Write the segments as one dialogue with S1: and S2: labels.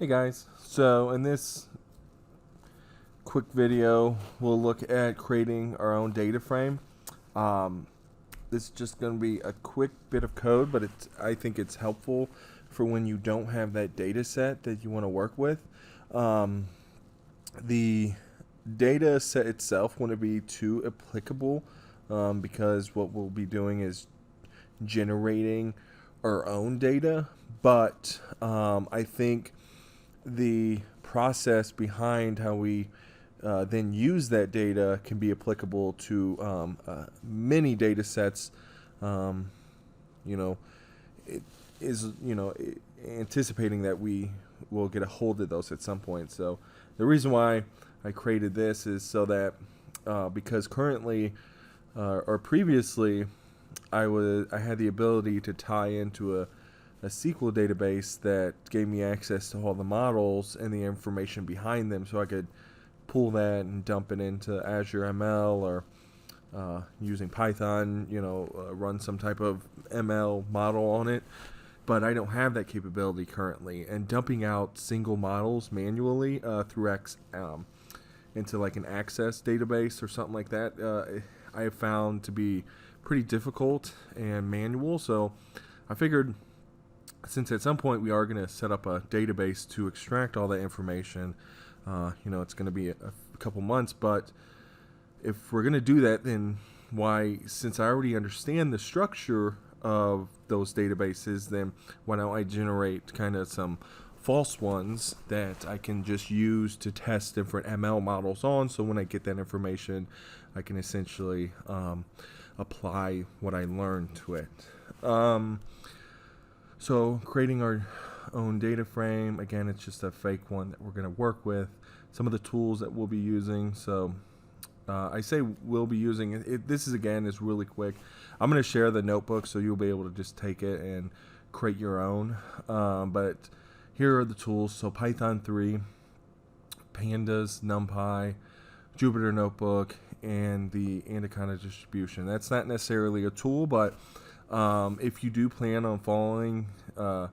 S1: Hey guys, so in this quick video we'll look at creating our own data frame. This is just going to be a quick bit of code, but I think it's helpful for when you don't have that data set that you want to work with. The data set itself wouldn't be too applicable because what we'll be doing is generating our own data, but I think the process behind how we then use that data can be applicable to many data sets. It is, anticipating that we will get a hold of those at some point. So the reason why I created this is so that because currently or previously I had the ability to tie into a SQL database that gave me access to all the models and the information behind them, so I could pull that and dump it into Azure ML or using Python, run some type of ML model on it. But I don't have that capability currently, and dumping out single models manually through into like an Access database or something like that, I have found to be pretty difficult and manual. So I figured, since at some point we are going to set up a database to extract all that information, it's going to be a couple months, but if we're going to do that, then since I already understand the structure of those databases, then why don't I generate kind of some false ones that I can just use to test different ML models on, so when I get that information, I can essentially apply what I learned to it. So creating our own data frame, again, it's just a fake one that we're going to work with. Some of the tools that we'll be using. So I say we'll be using it. This is really quick. I'm going to share the notebook so you'll be able to just take it and create your own. But here are the tools. So Python 3, Pandas, NumPy, Jupyter Notebook, and the Anaconda distribution. That's not necessarily a tool, but if you do plan on following or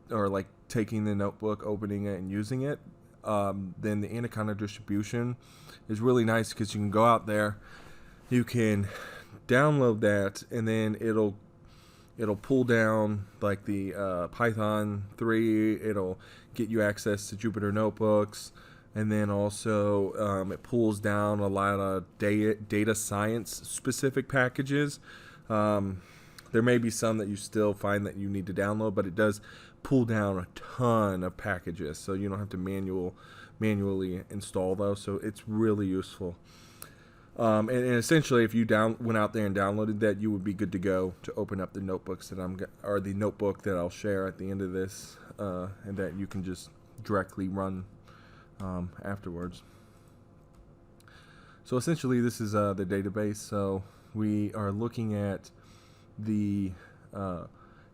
S1: like taking the notebook, opening it, and using it, then the Anaconda distribution is really nice because you can go out there, you can download that, and then it'll pull down like the Python 3. It'll get you access to Jupyter Notebooks, and then also it pulls down a lot of data science specific packages. There may be some that you still find that you need to download, but it does pull down a ton of packages, so you don't have to manually install those. So it's really useful. And essentially, if you went out there and downloaded that, you would be good to go to open up the notebooks the notebook that I'll share at the end of this, and that you can just directly run afterwards. So essentially, this is the database. So we are looking at the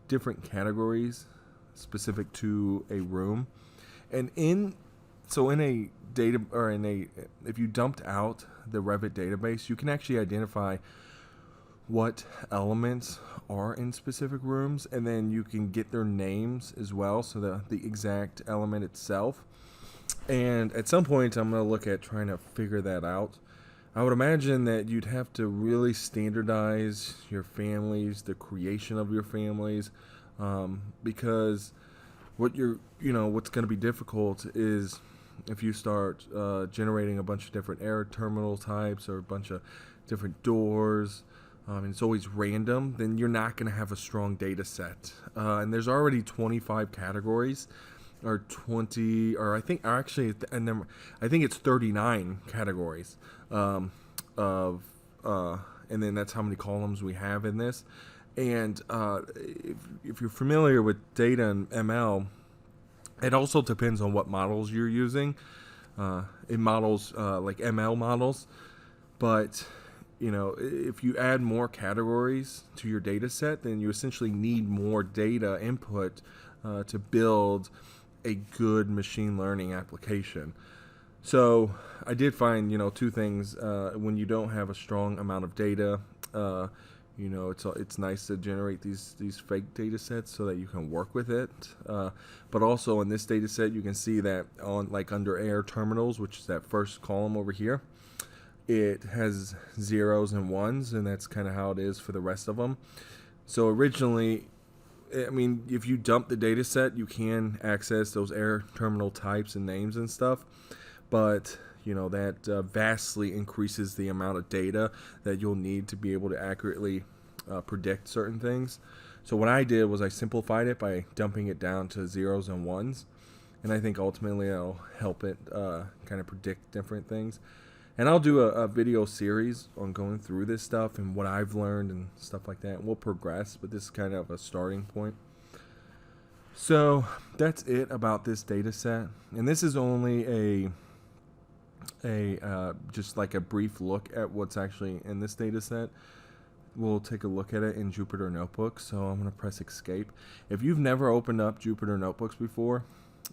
S1: different categories specific to a room, and if you dumped out the Revit database, you can actually identify what elements are in specific rooms, and then you can get their names as well, so the exact element itself. And at some point I'm going to look at trying to figure that out. I would imagine that you'd have to really standardize your families, the creation of your families, because what's going to be difficult is if you start generating a bunch of different air terminal types or a bunch of different doors, and it's always random, then you're not going to have a strong data set. And there's already 25 categories, or 20, or I think it's 39 categories and then that's how many columns we have in this. And if you're familiar with data and ML, it also depends on what models you're using. In models like ML models, but if you add more categories to your data set, then you essentially need more data input to build a good machine learning application. So I did find, two things. When you don't have a strong amount of data, You know, it's nice to generate these fake data sets so that you can work with it. But also in this data set, you can see that on like under air terminals, which is that first column over here, it has zeros and ones, and that's kind of how it is for the rest of them. So originally, I mean, if you dump the data set, you can access those air terminal types and names and stuff, but you know that vastly increases the amount of data that you'll need to be able to accurately predict certain things. So what I did was I simplified it by dumping it down to zeros and ones, and I think ultimately it'll help it kind of predict different things. And I'll do a video series on going through this stuff and what I've learned and stuff like that. And we'll progress, but this is kind of a starting point. So that's it about this data set. And this is only just like a brief look at what's actually in this data set. We'll take a look at it in Jupyter Notebooks. So I'm going to press escape. If you've never opened up Jupyter Notebooks before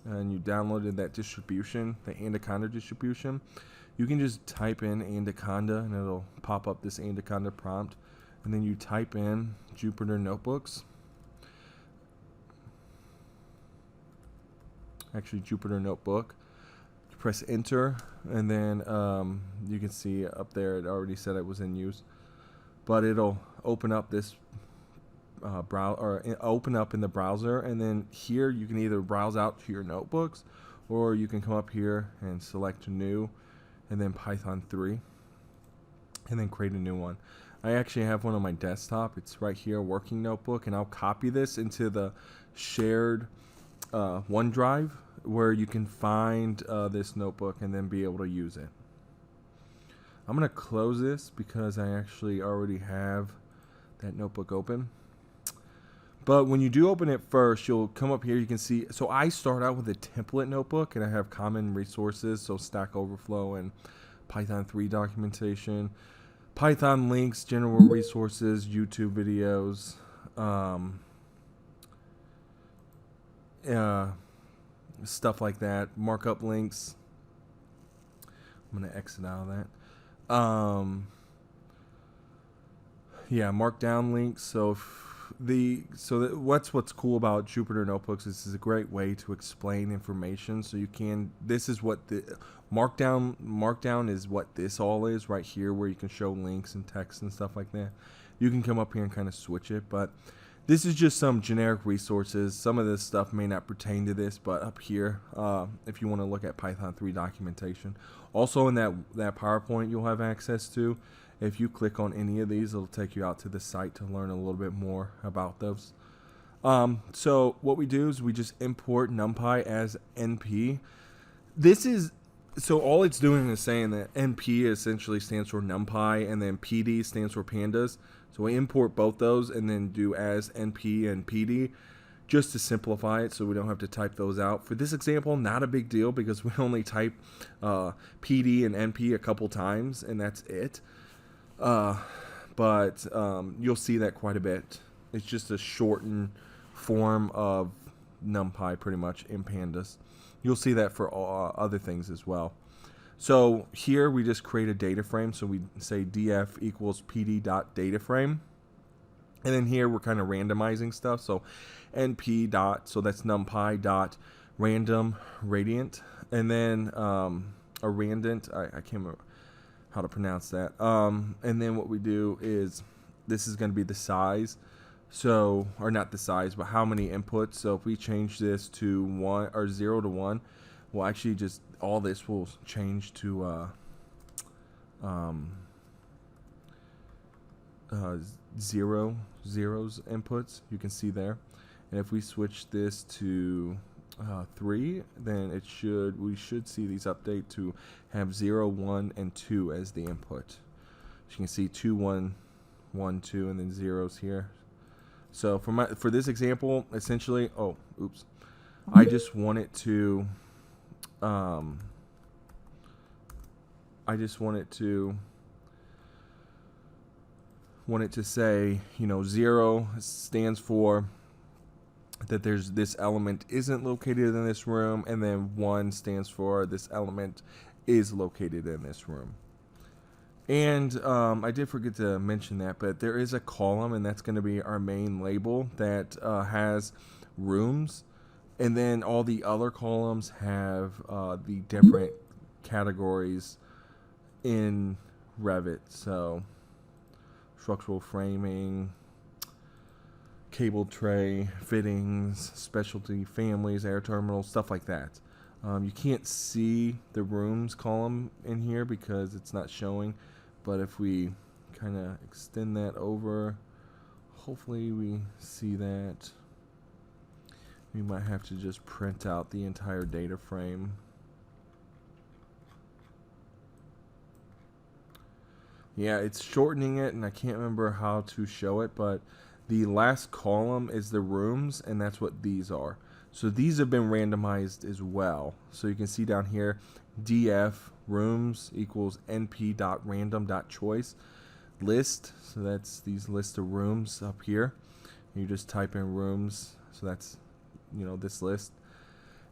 S1: and you downloaded that distribution, the Anaconda distribution, you can just type in Anaconda and it'll pop up this Anaconda prompt, and then you type in Jupyter Notebooks. Actually, Jupyter Notebook. You press enter, and then you can see up there it already said it was in use, but it'll open up this open up in the browser, and then here you can either browse out to your notebooks, or you can come up here and select new, and then Python 3, and then create a new one. I actually have one on my desktop. It's right here, working notebook, and I'll copy this into the shared OneDrive where you can find this notebook and then be able to use it. I'm going to close this because I actually already have that notebook open. But when you do open it first, you'll come up here. You can see, so I start out with a template notebook, and I have common resources, so Stack Overflow and Python 3 documentation, Python links, general resources, YouTube videos, stuff like that, markup links. I'm going to exit out of that. Yeah, markdown links. So what's cool about Jupyter Notebooks is this is a great way to explain information. So you can, this is what the markdown is, what this all is right here, where you can show links and text and stuff like that. You can come up here and kind of switch it, but this is just some generic resources. Some of this stuff may not pertain to this, but up here, if you want to look at Python 3 documentation, also in that PowerPoint you'll have access to. If you click on any of these, it'll take you out to the site to learn a little bit more about those. So what we do is we just import NumPy as NP. So all it's doing is saying that NP essentially stands for NumPy, and then PD stands for Pandas. So we import both those and then do as NP and PD just to simplify it so we don't have to type those out. For this example, not a big deal because we only type PD and NP a couple times and that's it. But you'll see that quite a bit. It's just a shortened form of NumPy pretty much in Pandas. You'll see that for all, other things as well. So here we just create a data frame. So we say df equals pd.dataframe. And then here we're kind of randomizing stuff. So np dot, so that's numpy dot random radiant. And then a randant, I can't remember how to pronounce that. And then what we do is this is going to be the size. So, or not the size, but how many inputs. So if we change this to 1 or 0 to 1, well, actually just all this will change to zeros inputs. You can see there. And if we switch this to 3, then we should see these update to have 0, 1, and 2 as the input. So you can see 2, 1, 1, 2, and then zeros here. So for this example, essentially, I just want it to say, 0 stands for that there's this element isn't located in this room, and then 1 stands for this element is located in this room. And I did forget to mention that, but there is a column, and that's going to be our main label that has rooms. And then all the other columns have the different categories in Revit. So structural framing, cable tray, fittings, specialty families, air terminals, stuff like that. You can't see the rooms column in here because it's not showing, but if we kind of extend that over, hopefully we see that. We might have to just print out the entire data frame. Yeah, it's shortening it, and I can't remember how to show it, but the last column is the rooms, and that's what these are. So these have been randomized as well. So you can see down here, df rooms equals np.random.choice list. So that's these list of rooms up here. You just type in rooms, so that's, you know, this list.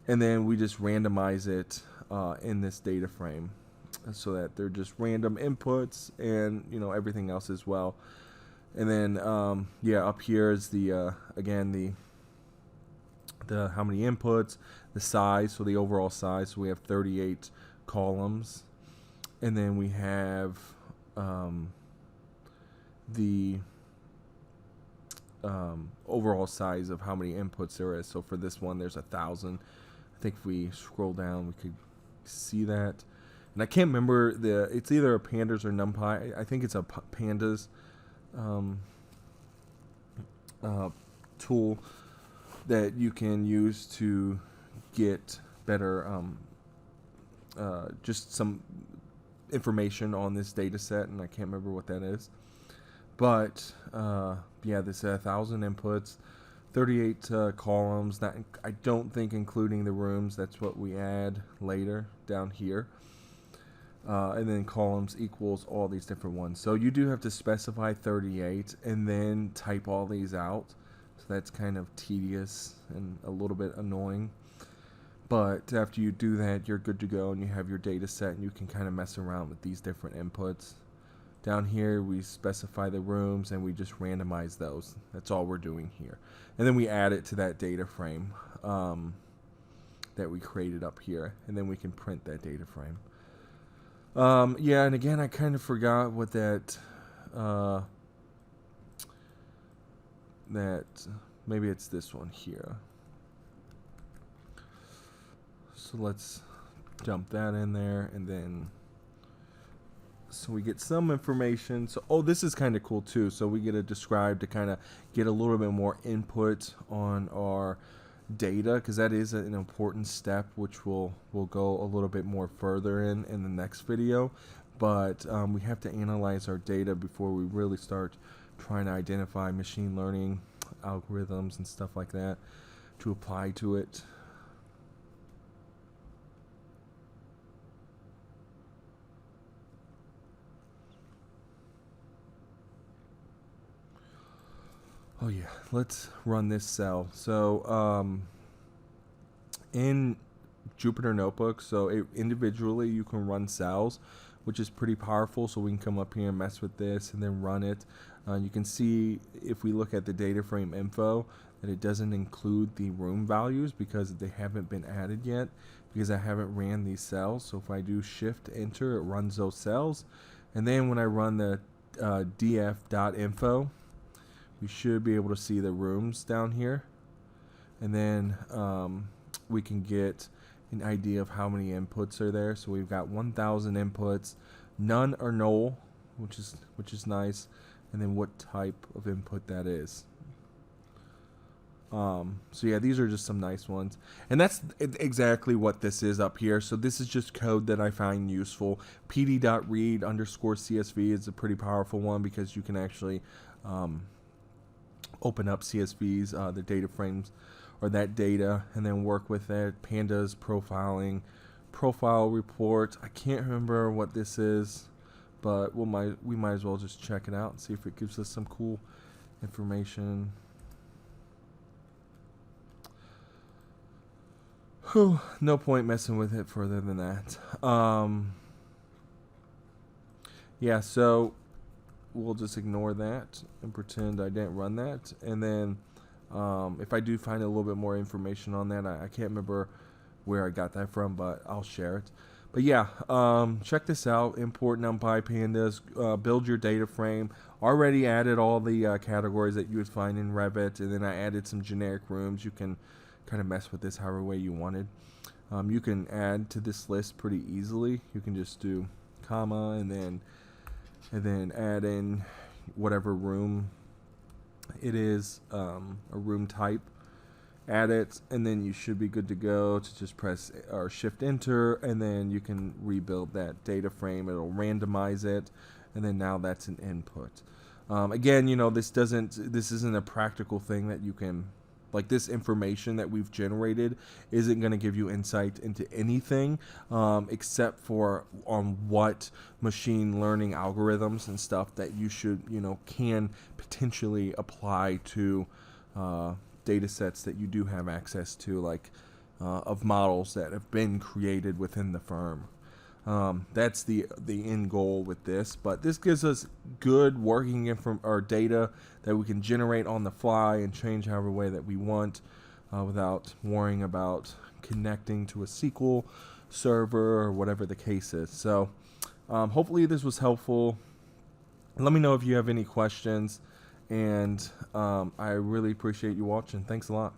S1: And then we just randomize it in this data frame, so that they're just random inputs and, you know, everything else as well. And then yeah, up here is the again the how many inputs, the size, so the overall size. So we have 38 columns, and then we have the overall size of how many inputs there is. So for this one, there's 1,000. I think if we scroll down, we could see that. And I can't remember it's either a Pandas or NumPy. I think it's a Pandas tool that you can use to get better just some information on this data set, and I can't remember what that is. But yeah, this 1,000 inputs, 38 columns. That I don't think including the rooms. That's what we add later down here. And then columns equals all these different ones. So you do have to specify 38 and then type all these out. So that's kind of tedious and a little bit annoying. But after you do that, you're good to go, and you have your data set, and you can kind of mess around with these different inputs. Down here, we specify the rooms, and we just randomize those. That's all we're doing here. And then we add it to that data frame that we created up here, and then we can print that data frame. Yeah, and again, I kind of forgot what that maybe it's this one here. So let's dump that in there, and then so we get some information. So, oh, this is kind of cool too. So we get a describe to kind of get a little bit more input on our data, because that is an important step, which we'll go a little bit more further in the next video. But we have to analyze our data before we really start trying to identify machine learning algorithms and stuff like that to apply to it. Oh yeah, let's run this cell. So in Jupyter Notebook, so individually you can run cells, which is pretty powerful. So we can come up here and mess with this and then run it. You can see if we look at the data frame info that it doesn't include the room values because they haven't been added yet, because I haven't ran these cells. So if I do shift enter, it runs those cells. And then when I run the df.info, we should be able to see the rooms down here, and then we can get an idea of how many inputs are there. So we've got 1,000 inputs, none are null, which is nice, and then what type of input that is. So yeah, these are just some nice ones, and that's exactly what this is up here. So this is just code that I find useful. pd.read_csv is a pretty powerful one because you can actually open up CSVs, the data frames, or that data, and then work with that. Pandas profiling, profile report. I can't remember what this is, but we might as well just check it out and see if it gives us some cool information. Whew, no point messing with it further than that. yeah, so we'll just ignore that and pretend I didn't run that. And then if I do find a little bit more information on that, I can't remember where I got that from, but I'll share it. But yeah, check this out. Import NumPy, Pandas, build your data frame. Already added all the categories that you would find in Revit, and then I added some generic rooms. You can kind of mess with this however way you wanted. You can add to this list pretty easily. You can just do comma and then add in whatever room it is, a room type. Add it, and then you should be good to go to just press or shift enter, and then you can rebuild that data frame. It'll randomize it, and then now that's an input. Again, you know, this isn't a practical thing that you can, like, this information that we've generated isn't going to give you insight into anything except for on what machine learning algorithms and stuff that you should, you know, can potentially apply to data sets that you do have access to, like of models that have been created within the firm. That's the end goal with this, but this gives us good working data that we can generate on the fly and change however way that we want without worrying about connecting to a SQL server or whatever the case is. So hopefully this was helpful. Let me know if you have any questions, and I really appreciate you watching. Thanks a lot.